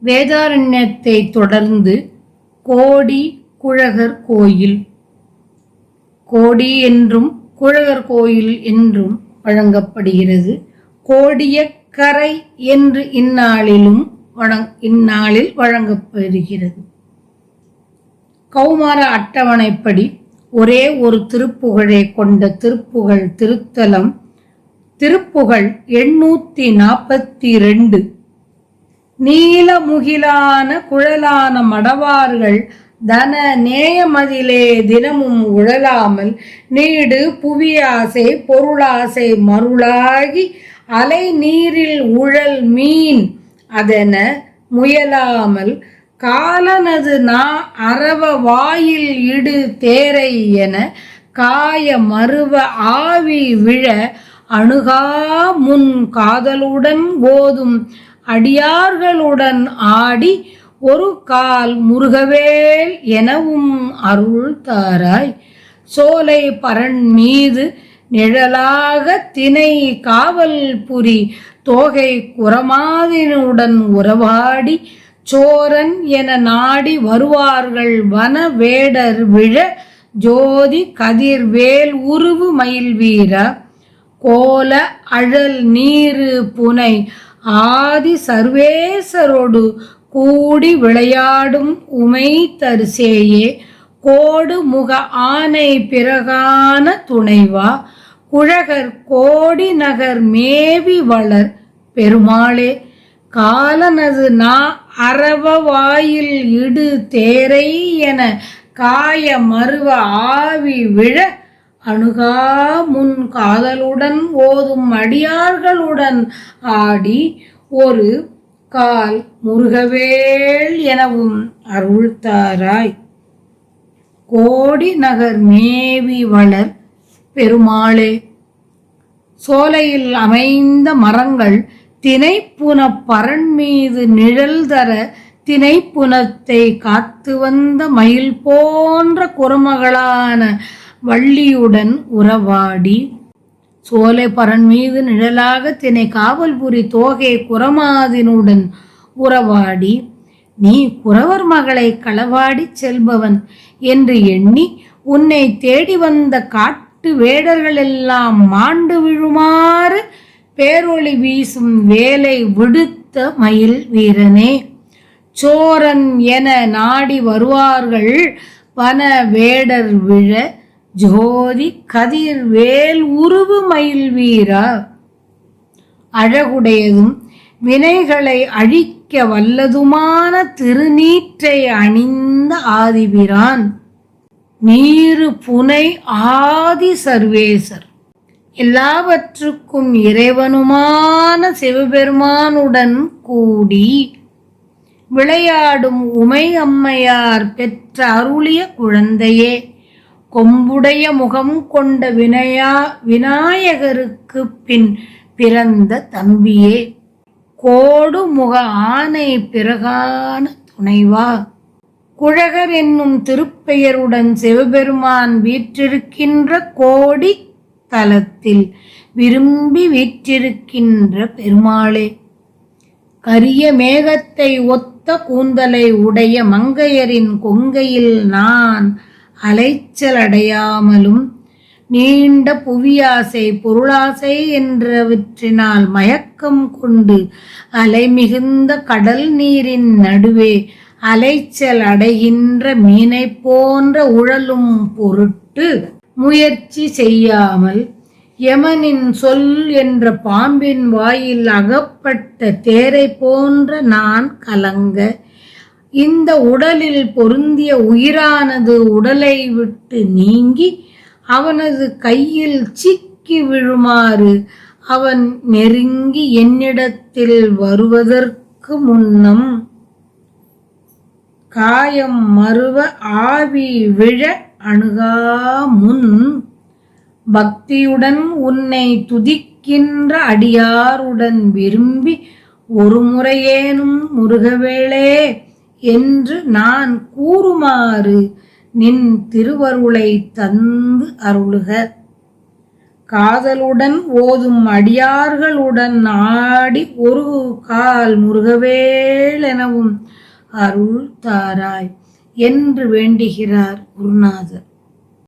வேதாரண்யத்தை தொடர்ந்து கோடி குழகர் கோயில். கோடி என்றும் குழகர் கோயில் என்றும் வழங்கப்படுகிறது. கோடிய கரை என்று இந்நாளில் வழங்கப்படுகிறது. கௌமார அட்டவணைப்படி ஒரே ஒரு திருப்புகழை கொண்ட திருப்புகழ் திருத்தலம் திருப்புகழ் 842. நீலமுகிலான குழலான மடவார்கள் தன நேயமதிலே தினமும் உழலாமல் நீடு புவியாசை பொருளாசை மருளாகி அலை நீரில் உழல் மீன் அதென முயலாமல் காலனது அரவ வாயில் இடு தேரை என காய மருவ ஆவி விழ அணுகா முன் காதலுடன் ஓதும் அடியார்களுடன் ஆடி ஒரு கால் முருகவேல் எனவும் அருள் தாராய். சோலை பரண் மீது நிழலாக திணை காவல் புரி தோகை குரமாதினுடன் உறவாடி சோரன் என நாடி வருவார்கள் வன வேடர் விழ ஜோதி கதிர் வேல் உருவு மயில் வீரா கோல அழல் நீரு புனை ஆதி சர்வேசரோடு கூடி விளையாடும் உமை தரிசேயே கோடு முக ஆனை பிறகான துணைவா குழகர் கோடி நகர் மேவி வளர் பெருமாளே காலனது அரவ வாயில் இடு தேரை என காய மருவ ஆவி விழ அணுகா முன் காதலுடன் ஓதும் அடியார்களுடன் ஆடி ஒரு கால் முருகவேல் எனவும் அருள் தாராய். கோடி நகர் மேவி வளர் பெருமாளே. சோலையில் அமைந்த மரங்கள் திணைப்புன பரண் மீது நிழல் தர திணைப்புனத்தை காத்து வந்த மயில் போன்ற குரமகளான வள்ளியுடன் உறவாடி சோலை பரண் மீது நிழலாக திணை காவல்புரி தோகை குரமாதினுடன் உறவாடி நீ குறவர் மகளை களவாடி செல்பவன் என்று எண்ணி உன்னை தேடி வந்த காட்டு வேடர்களெல்லாம் மாண்டு விழுமாறு பேரொளி வீசும் வேலை விடுத்த மயில் வீரனே. சோரன் என நாடி வருவார்கள் வன வேடர் விழ ஜோதி கதிர் வேல் உருவு மயில் வீரா அழகுடையதும் வினைகளை அழிக்க வல்லதுமான திருநீற்றை அணிந்த ஆதிபிரான் நீரு புனை ஆதி சர்வேசர் எல்லாவற்றுக்கும் இறைவனுமான சிவபெருமானுடன் கூடி விளையாடும் உமை அம்மையார் பெற்ற அருளிய குழந்தையே கொம்புடைய முகம் கொண்ட விநாயகருக்கு பின் பிறந்த தம்பியே கோடு முக ஆனை பிறகான துணைவா குழகர் என்னும் திருப்பெயருடன் சிவபெருமான் வீற்றிருக்கின்ற கோடி தலத்தில் விரும்பி வீற்றிருக்கின்ற பெருமாளே கரிய மேகத்தை ஒத்த கூந்தலை உடைய மங்கையரின் கொங்கையில் நான் அலைச்சல் அடையாமலும் நீண்ட புவியாசை பொருளாசை என்றவற்றினால் மயக்கம் கொண்டு அலை மிகுந்த கடல் நீரின் நடுவே அலைச்சல் அடைகின்ற மீனை போன்ற உழலும் பொருட்டு முயற்சி செய்யாமல் யமனின் சொல் என்ற பாம்பின் வாயில் அகப்பட்ட தேரை போன்ற நான் கலங்க இந்த உடலில் பொருந்திய உயிரானது உடலை விட்டு நீங்கி அவனது கையில் சிக்கி விழுமாறு அவன் நெருங்கி என்னிடத்தில் வருவதற்கு முன்னம் காயம் மருவ ஆவி விழ அணுகா முன் பக்தியுடன் உன்னை துதிக்கின்ற அடியாருடன் விரும்பி ஒரு முறையேனும் முருகவேளே என்று நான் கூறுமாறு நின் திருவருளை தந்து அருளுக. காதலுடன் ஓதும் அடியார்களுடன் ஆடி ஒரு கால் முருகவேளெனவும் அருள் தாராய் என்று வேண்டுகிறார் குருநாதர்.